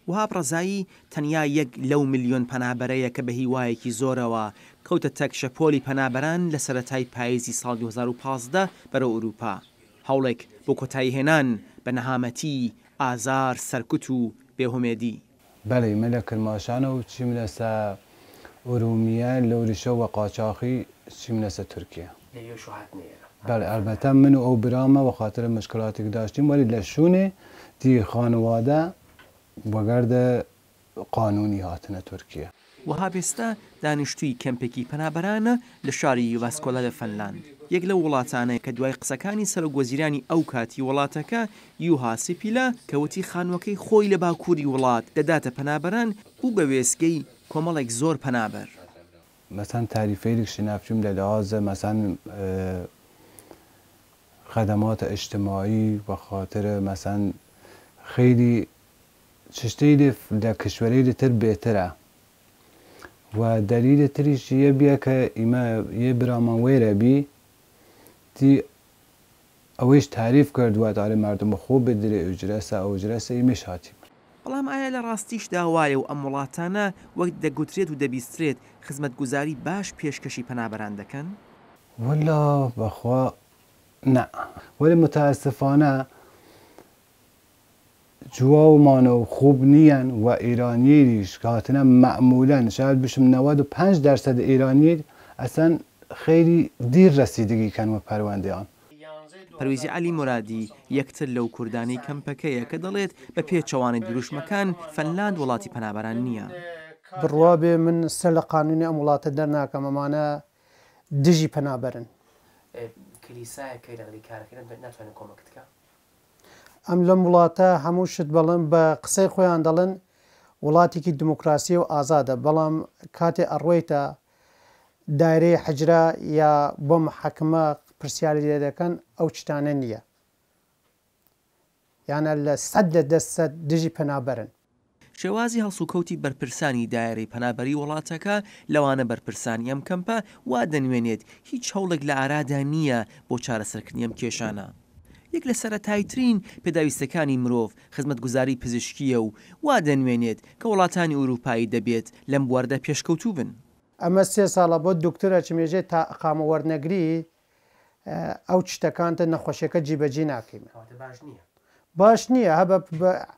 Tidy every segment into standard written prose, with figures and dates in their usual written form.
وهاب ڕەزایی تەنیا 1 لەو ملیۆن پەنابەرەیە کە بە هیوایەکی زۆرەوە کەوتە تەکشەپۆلی پەنابەران لە سەرەتای پاییزی ساڵ 2015 بەرەو ئوروپا. هەوڵێک بۆ کۆتایی هێنان بە نەهامەتی، ئازار، سەرکوت و بێهومێدی. بەڵێ ملە کرماشانە و چیم لەسە ئورومیە لەوریشە وە قاچاقی چیم لەسە تورکیا. بەڵێ ئەلبەتە من و ئەو برامە بە خاترە مشکلاتێک داشتیم وەلی لە شوونێ دی خانوادە وەگەردە قانونی هاتنە تورکیا. وهاب ئێستا دانیشتووی کەمپێکی پەنابەرانە لە شاری یوڤاسکۆلا لە فەنلاند، یەک لەو وڵاتانەیە کە دوای قسەکانی سەرۆکوەزیرانی ئەو کاتی وڵاتەکە یوها سیپیلا کەوتی خانووەکەی خۆی لە باکووری وڵات دەداتە پەنابەران بوو بە وێستگەی کۆمەڵێک زۆر پەنابەر. مثلا تعریفەیەکی ناوچووم لە لەحاظە مثلا خدمات اجتماعی و خاطر مثلا خیلی شتێ لە کشوەرەی تر بێترە و دلیل تریش یە بیە کە ئیمە یە برامان وێرە بی دی ئەوەیش تعریف کردووە دارێ مردم خۆ بدرێ ئوجرەسە ئەوجرەسە ئیمەش هاتیم. بەڵام ئایا لە ڕاستیشدا وایە و ئەم وڵاتانە وەک دەگوترێت و دەبیسترێت خزمەتگوزاری باش پێشکەشی پەنابەران دەکەن؟ وەلا بەخوا نە، وەلی متاسفانە جوواومانە و خوب نییەن و ئێرانیێریش کاتنە مەعمولەن شاید بشم 95% ئێرانیێر ئەسەن خەیری دیر ڕەسیدگیکەن و پەروەندەیان. پەرویزی عەلی مورادی یەکتر لەو کوردانەی کەمپەکەیە کە دەڵێت بە پێچەوانی دروشمەکان فەنلاند وڵاتی پەنابەران نییە. بڕوا بێ من سەر لە قانونی ئەم وڵاتە دەرناکەم ئەمانە دژی پەنابەرن. کلیسایەکەی لەگەڵی کارەکەیان ناتوانێت کۆمەک بکات. ئەم لەم وڵاتە هەموو شت بەڵێن بە قسەی خۆیان دەڵێن وڵاتێکی دموکراسی و ئازادە، بەڵام کاتێ ئەڕۆیتە دایرەی حەجرا یا بۆ محەکمە پرسیاری لێ دەکەن ئەو شتانە نییە، یانە لە 100% دژی پەنابەرن. شێوازی هەڵسوکەوتی بەرپرسانی دایرەی پەنابەری وڵاتەکە لەوانە بەرپرسانی ئەم کەمپە وا دەنوێنێت هیچ هەوڵێک لە ئارادا نییە بۆ چارەسەرکردنی ئەم کێشانە. یەک لە سەرەتایترین پێداویستەکانی مرۆڤ خزمەتگوزاری پزیشکیە و وا دەنوێنێت کە وڵاتانی ئوروپایی دەبێت لەم بواردە پێشکەوتوو بن. ئەمە 3 ساڵە بۆ دکتۆرە چمێژێ تا ئەقامە وەرنەگری ئەو شتەکانتە نەخۆشیەکە جیبەجێ ناکەین. باش نییە هەبە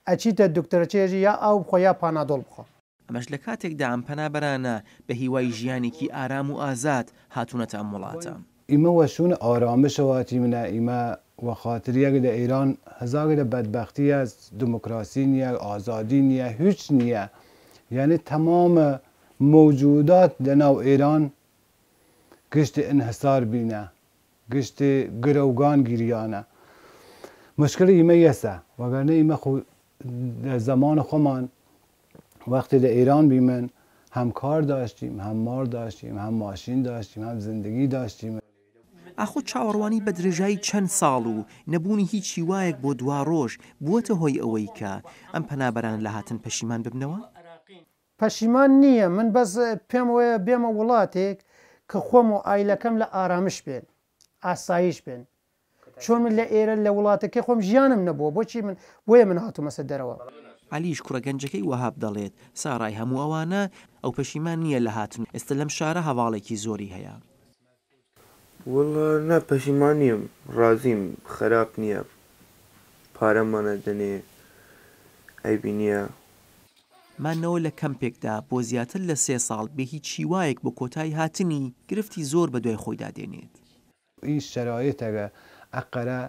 ئەچیتە دکتۆرەچێژی یا ئەو بخۆ یا پانادۆڵ بخۆ. ئەمەش لە کاتێکدا ئەم پەنابەرانە بە هیوای ژیانێکی ئارام و ئازاد هاتوونەتە ئەم وڵاتە. ئیمە وەشوون ئارامشەواتی منە ئیمە و خاطریەک لە ئێران هەزار لە بەدبەختیە دموکراسی نییە، ئازادی نییە، هیچ نییە، یعنی تەمامە موجودات لەناو ئێران گشتی ئینحسار بینە، گشتی گرەوگان گیریانە. مشکلی ئیمە یەسە وەگەرنە ئیمە لە زەمانە خۆمان وەختی لە ئێران بیمن هەم کار داشتیم، هەم ماڵ داشتیم، هەم ماشین داشتیم، هەم زندگی داشتیم. ئاخۆ چاوەڕوانی بە درێژایی چەند ساڵ و نەبوونی هیچ هیوایەک بۆ دوا ڕۆژ بووەتە هۆی ئەوەی کە ئەم پەنابەران لە هاتن پەشیمان ببنەوە؟ پەشیمان نییە، من بەس پێم وەیە بێمە وڵاتێک کە خۆم و ئایلەکەم لە ئارامش بێن، ئاسایش بێن. چۆن من لە ئێرە لە وڵاتەکەی خۆم ژیانم نەبووە، بۆچی من بۆیە من هاتوومەسە دەرەوە. عەلیش کوڕە گەنجەکەی وەهاب دەڵێت ساڕای هەموو ئەوانە ئەو پەشیمان نییە لە هاتن ئێستا لەم شارە هەواڵێکی زۆری هەیە. وڵا نا پەشیمان نیم، ڕازیم، خراپ نییە، پارەمانە دەنێ ئەیبی نییە. مانەوە لە کەمپێکدا بۆ زیاتر لە 3 ساڵ بێ هیچ هیوایەک بۆ کۆتایی هاتنی گرفتی زۆر بە دوای خۆیدا دێنێت. این شرایطه اقرا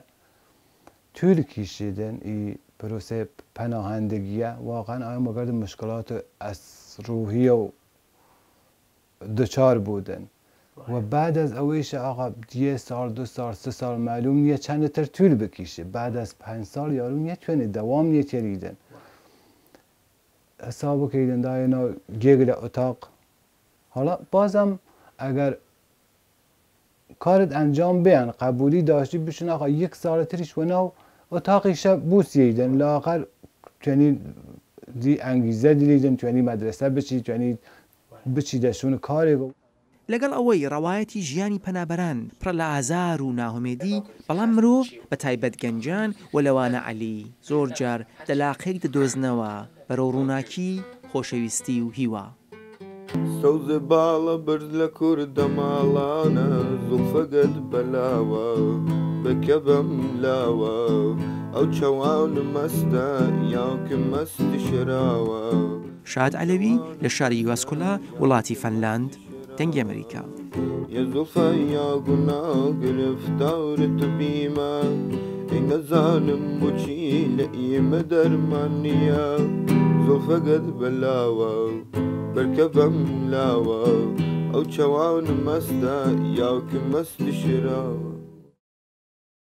ترکیشیدن این پروسه پناهندگیه واقعا آیا مگرد مشکلات از روحی و دچار بودن و بعد از اویش آقا 1 سال 2 سال 3 سال معلوم نیه چند تر طول بکشه، بعد از 5 سال یارو نتونه دوام نتیریدن حسابو کردن داینا گیگل اتاق. حالا بازم اگر کارت انجام بیان قبولی داشتی بشن آقا 1 سال تریش و نو اتاقیش بوسیدن لاغر توانی دی انگیزه دیدن توانی مدرسه بچی توانی بچی دشون کاری. لەگەڵ ئەوەی ڕەوایەتی ژیانی پەنابەران پڕە لە ئازار و ناهۆمێدی، بەڵام مرۆڤ بە تایبەت گەنجان و لەوانە عەلی زۆر جار دەلاقێک دەدۆزنەوە بەرەو ڕووناکی، خۆشەویستی و هیوا. سەوزە باڵە برد لە کوردە ماڵانە، زوڵفەگەت بەلاوە بکە بەم لاوە، ئەو چەوان مەستە یاکە مەستی شراوە. شاد عەلەوی لە شاری یواسکۆلا وڵاتی فەنلاند، دەنگی ئەمریکا. یە زوڵفە یا گوناو گرفتارت بیمە، ئەی نەزانم بۆچی لە ئێمە دەرمان نییە، زوڵفەگەت بەلاوە بەرکە بەم لاوە، ئەو چەوان مەستە یاکە مەستی شراوە.